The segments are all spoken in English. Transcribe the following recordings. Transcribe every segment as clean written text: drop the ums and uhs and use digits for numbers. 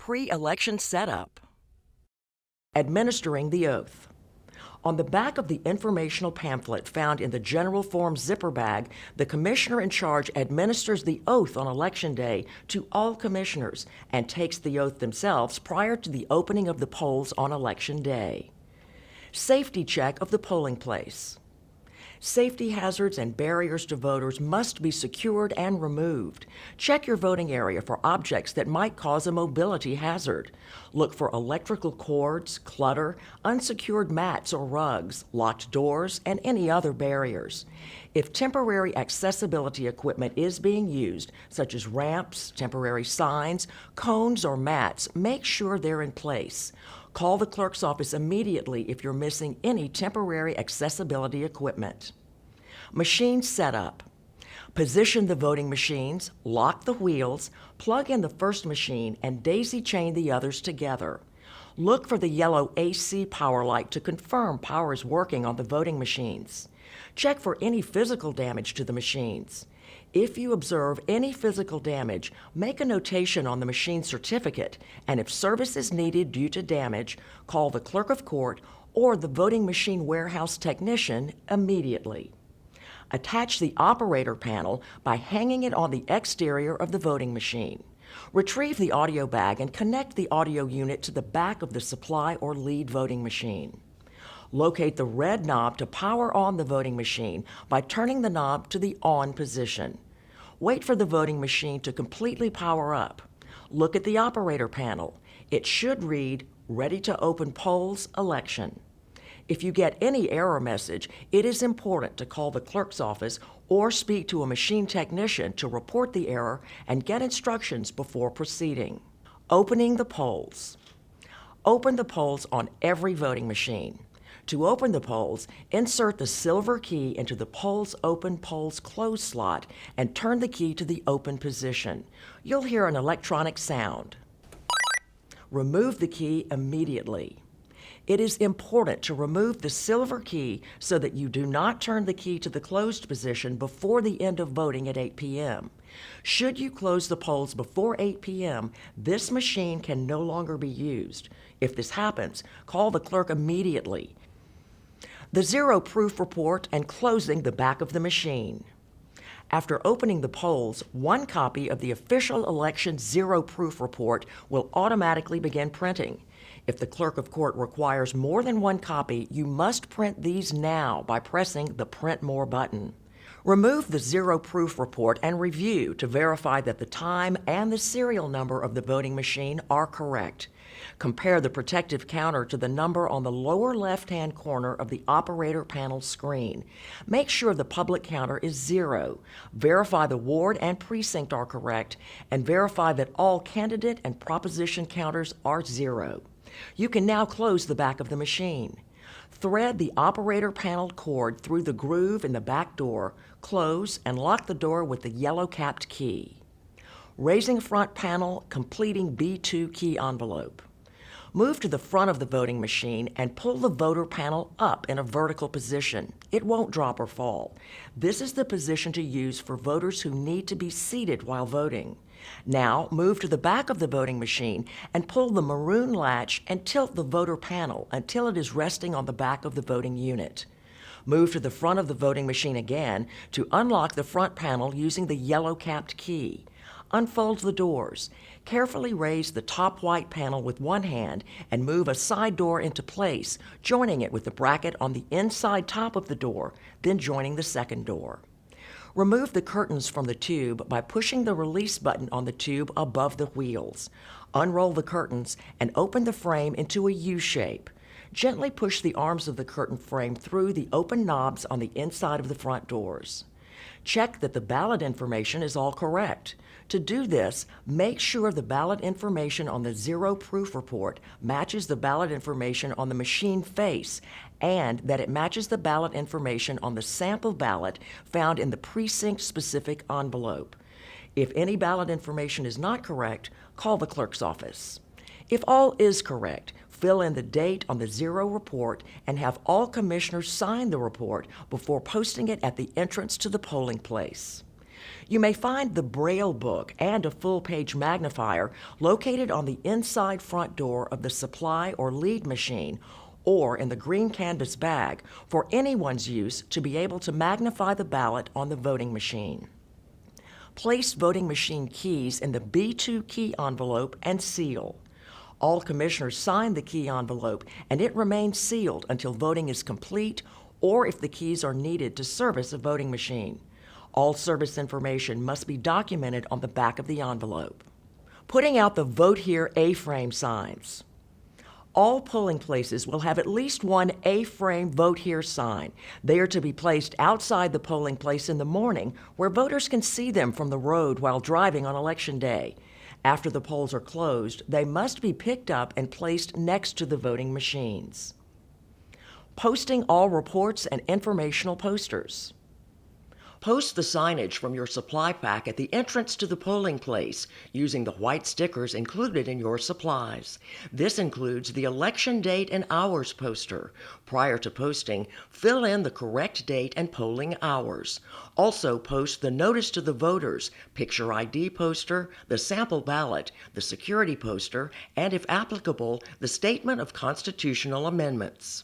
Pre-election setup. Administering the oath. On the back of the informational pamphlet found in the general form zipper bag, the commissioner in charge administers the oath on Election Day to all commissioners and takes the oath themselves prior to the opening of the polls on Election Day. Safety check of the polling place. Safety hazards and barriers to voters must be secured and removed. Check your voting area for objects that might cause a mobility hazard. Look for electrical cords, clutter, unsecured mats or rugs, locked doors, and any other barriers. If temporary accessibility equipment is being used, such as ramps, temporary signs, cones, or mats, make sure they're in place. Call the clerk's office immediately if you're missing any temporary accessibility equipment. Machine setup. Position the voting machines, lock the wheels, plug in the first machine, and daisy chain the others together. Look for the yellow AC power light to confirm power is working on the voting machines. Check for any physical damage to the machines. If you observe any physical damage, make a notation on the machine certificate, and if service is needed due to damage, call the clerk of court or the voting machine warehouse technician immediately. Attach the operator panel by hanging it on the exterior of the voting machine. Retrieve the audio bag and connect the audio unit to the back of the supply or lead voting machine. Locate the red knob to power on the voting machine by turning the knob to the on position. Wait for the voting machine to completely power up. Look at the operator panel. It should read, "Ready to open polls, election." If you get any error message, it is important to call the clerk's office or speak to a machine technician to report the error and get instructions before proceeding. Opening the polls. Open the polls on every voting machine. To open the polls, insert the silver key into the polls open, polls closed slot and turn the key to the open position. You'll hear an electronic sound. Remove the key immediately. It is important to remove the silver key so that you do not turn the key to the closed position before the end of voting at 8 p.m. Should you close the polls before 8 p.m., this machine can no longer be used. If this happens, call the clerk immediately. The zero proof report and closing the back of the machine. After opening the polls, one copy of the official election zero proof report will automatically begin printing. If the clerk of court requires more than one copy, you must print these now by pressing the Print More button. Remove the zero proof report and review to verify that the time and the serial number of the voting machine are correct. Compare the protective counter to the number on the lower left-hand corner of the operator panel screen. Make sure the public counter is 0. Verify the ward and precinct are correct, and verify that all candidate and proposition counters are 0. You can now close the back of the machine. Thread the operator panel cord through the groove in the back door, close, and lock the door with the yellow-capped key. Raising front panel, completing B2 key envelope. Move to the front of the voting machine and pull the voter panel up in a vertical position. It won't drop or fall. This is the position to use for voters who need to be seated while voting. Now, move to the back of the voting machine and pull the maroon latch and tilt the voter panel until it is resting on the back of the voting unit. Move to the front of the voting machine again to unlock the front panel using the yellow-capped key. Unfold the doors. Carefully raise the top white panel with one hand and move a side door into place, joining it with the bracket on the inside top of the door, then joining the second door. Remove the curtains from the tube by pushing the release button on the tube above the wheels. Unroll the curtains and open the frame into a U shape. Gently push the arms of the curtain frame through the open knobs on the inside of the front doors. Check that the ballot information is all correct. To do this, make sure the ballot information on the zero proof report matches the ballot information on the machine face and that it matches the ballot information on the sample ballot found in the precinct-specific envelope. If any ballot information is not correct, call the clerk's office. If all is correct, fill in the date on the zero report and have all commissioners sign the report before posting it at the entrance to the polling place. You may find the Braille book and a full-page magnifier located on the inside front door of the supply or lead machine or in the green canvas bag for anyone's use to be able to magnify the ballot on the voting machine. Place voting machine keys in the B2 key envelope and seal. All commissioners sign the key envelope and it remains sealed until voting is complete or if the keys are needed to service a voting machine. All service information must be documented on the back of the envelope. Putting out the Vote Here A-frame signs. All polling places will have at least one A-frame Vote Here sign. They are to be placed outside the polling place in the morning where voters can see them from the road while driving on Election Day. After the polls are closed, they must be picked up and placed next to the voting machines. Posting all reports and informational posters. Post the signage from your supply pack at the entrance to the polling place using the white stickers included in your supplies. This includes the election date and hours poster. Prior to posting, fill in the correct date and polling hours. Also post the notice to the voters, picture ID poster, the sample ballot, the security poster, and if applicable, the statement of constitutional amendments.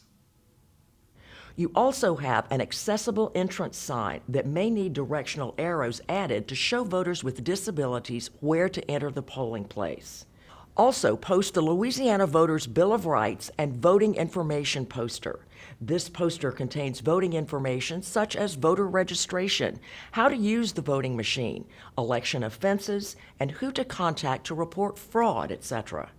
You also have an accessible entrance sign that may need directional arrows added to show voters with disabilities where to enter the polling place. Also, post the Louisiana Voters' Bill of Rights and voting information poster. This poster contains voting information such as voter registration, how to use the voting machine, election offenses, and who to contact to report fraud, etc.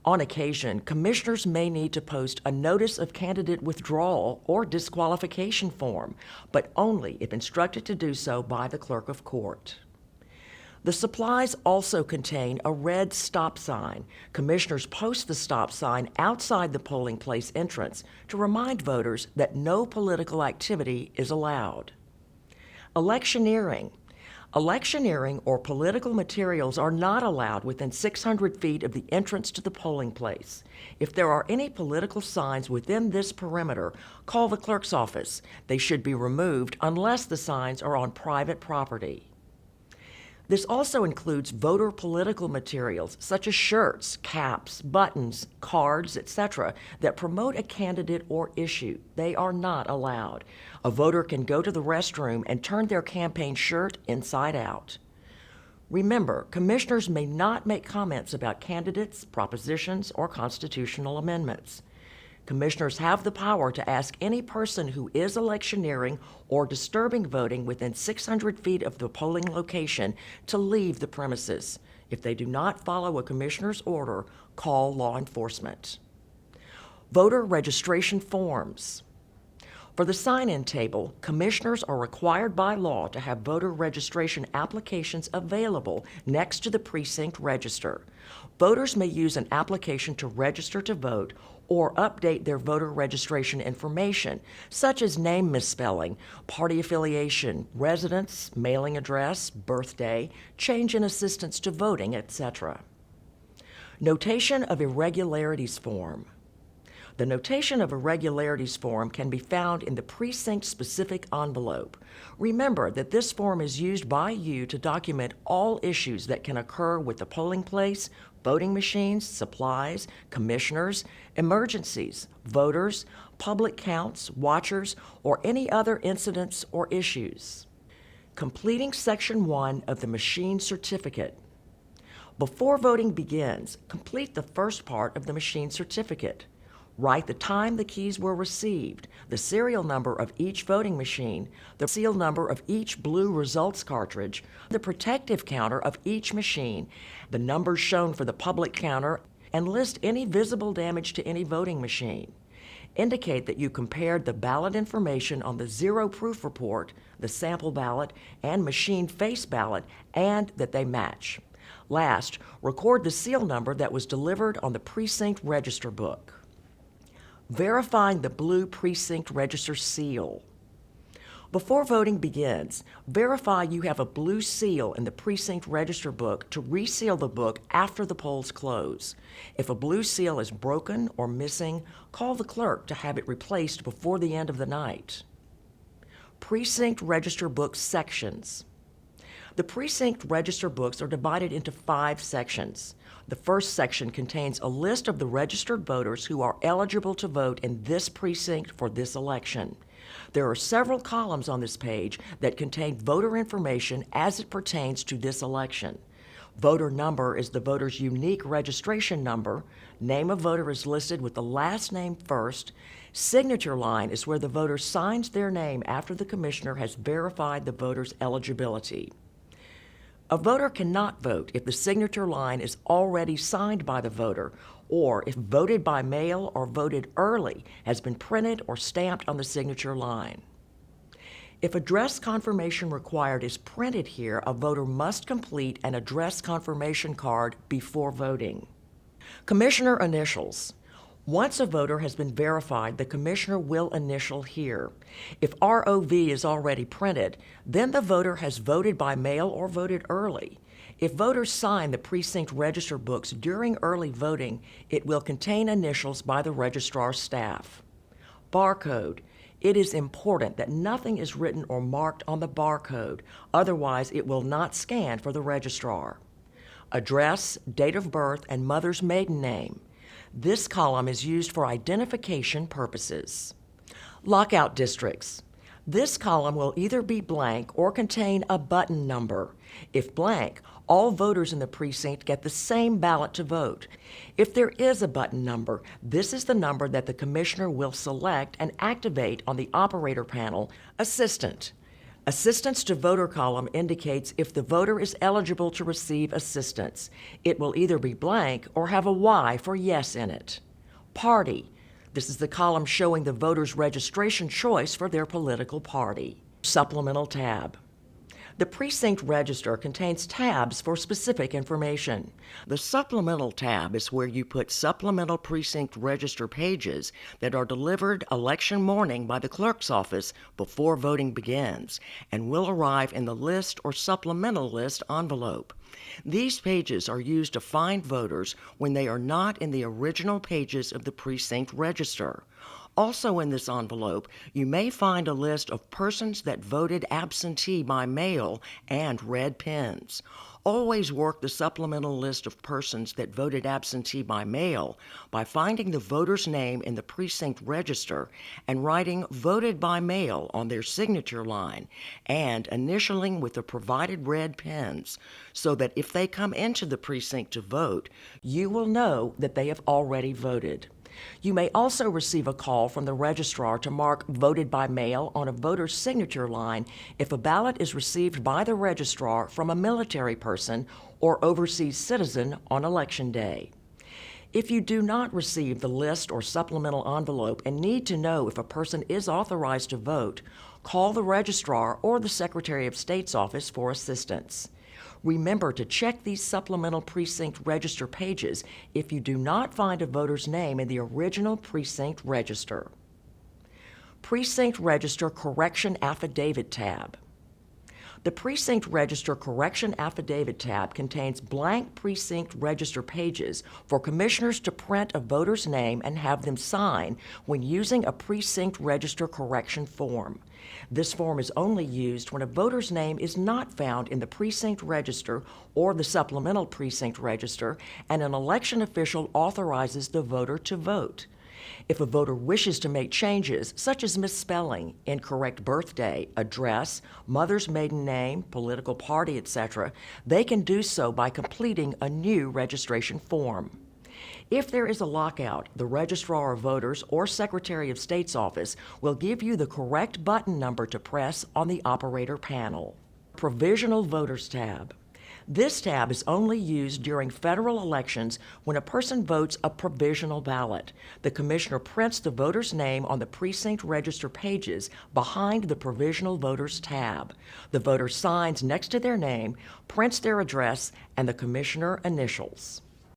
On occasion, commissioners may need to post a notice of candidate withdrawal or disqualification form, but only if instructed to do so by the clerk of court. The supplies also contain a red stop sign. Commissioners post the stop sign outside the polling place entrance to remind voters that no political activity is allowed. Electioneering. Electioneering or political materials are not allowed within 600 feet of the entrance to the polling place. If there are any political signs within this perimeter, call the clerk's office. They should be removed unless the signs are on private property. This also includes voter political materials such as shirts, caps, buttons, cards, etc. that promote a candidate or issue. They are not allowed. A voter can go to the restroom and turn their campaign shirt inside out. Remember, commissioners may not make comments about candidates, propositions, or constitutional amendments. Commissioners have the power to ask any person who is electioneering or disturbing voting within 600 feet of the polling location to leave the premises. If they do not follow a commissioner's order, call law enforcement. Voter registration forms. For the sign-in table, commissioners are required by law to have voter registration applications available next to the precinct register. Voters may use an application to register to vote or update their voter registration information, such as name misspelling, party affiliation, residence, mailing address, birthday, change in assistance to voting, etc. Notation of Irregularities form. The Notation of Irregularities form can be found in the precinct-specific envelope. Remember that this form is used by you to document all issues that can occur with the polling place, voting machines, supplies, commissioners, emergencies, voters, public counts, watchers, or any other incidents or issues. Completing Section 1 of the machine certificate. Before voting begins, complete the first part of the machine certificate. Write the time the keys were received, the serial number of each voting machine, the serial number of each blue results cartridge, the protective counter of each machine, the numbers shown for the public counter, and list any visible damage to any voting machine. Indicate that you compared the ballot information on the zero proof report, the sample ballot, and machine face ballot, and that they match. Last, record the seal number that was delivered on the precinct register book. Verifying the blue precinct register seal. Before voting begins, verify you have a blue seal in the precinct register book to reseal the book after the polls close. If a blue seal is broken or missing, call the clerk to have it replaced before the end of the night. Precinct register book sections. The precinct register books are divided into 5 sections. The first section contains a list of the registered voters who are eligible to vote in this precinct for this election. There are several columns on this page that contain voter information as it pertains to this election. Voter number is the voter's unique registration number. Name of voter is listed with the last name first. Signature line is where the voter signs their name after the commissioner has verified the voter's eligibility. A voter cannot vote if the signature line is already signed by the voter, or if voted by mail or voted early has been printed or stamped on the signature line. If address confirmation required is printed here, a voter must complete an address confirmation card before voting. Commissioner initials. Once a voter has been verified, the commissioner will initial here. If ROV is already printed, then the voter has voted by mail or voted early. If voters sign the precinct register books during early voting, it will contain initials by the registrar's staff. Barcode. It is important that nothing is written or marked on the barcode, otherwise it will not scan for the registrar. Address, date of birth, and mother's maiden name. This column is used for identification purposes. Lockout districts. This column will either be blank or contain a button number. If blank, all voters in the precinct get the same ballot to vote. If there is a button number, this is the number that the commissioner will select and activate on the operator panel. Assistant. Assistance to voter column indicates if the voter is eligible to receive assistance. It will either be blank or have a Y for yes in it. Party. This is the column showing the voter's registration choice for their political party. Supplemental tab. The precinct register contains tabs for specific information. The supplemental tab is where you put supplemental precinct register pages that are delivered election morning by the clerk's office before voting begins and will arrive in the list or supplemental list envelope. These pages are used to find voters when they are not in the original pages of the precinct register. Also in this envelope, you may find a list of persons that voted absentee by mail and red pens. Always work the supplemental list of persons that voted absentee by mail by finding the voter's name in the precinct register and writing voted by mail on their signature line and initialing with the provided red pens so that if they come into the precinct to vote, you will know that they have already voted. You may also receive a call from the registrar to mark voted by mail on a voter's signature line if a ballot is received by the registrar from a military person or overseas citizen on Election Day. If you do not receive the list or supplemental envelope and need to know if a person is authorized to vote, call the registrar or the Secretary of State's office for assistance. Remember to check these supplemental precinct register pages if you do not find a voter's name in the original precinct register. Precinct Register Correction Affidavit tab. The Precinct Register Correction Affidavit tab contains blank precinct register pages for commissioners to print a voter's name and have them sign when using a precinct register correction form. This form is only used when a voter's name is not found in the precinct register or the supplemental precinct register and an election official authorizes the voter to vote. If a voter wishes to make changes, such as misspelling, incorrect birthday, address, mother's maiden name, political party, etc., they can do so by completing a new registration form. If there is a lockout, the Registrar of Voters or Secretary of State's office will give you the correct button number to press on the operator panel. Provisional Voters tab. This tab is only used during federal elections when a person votes a provisional ballot. The commissioner prints the voter's name on the precinct register pages behind the Provisional Voters tab. The voter signs next to their name, prints their address, and the commissioner initials.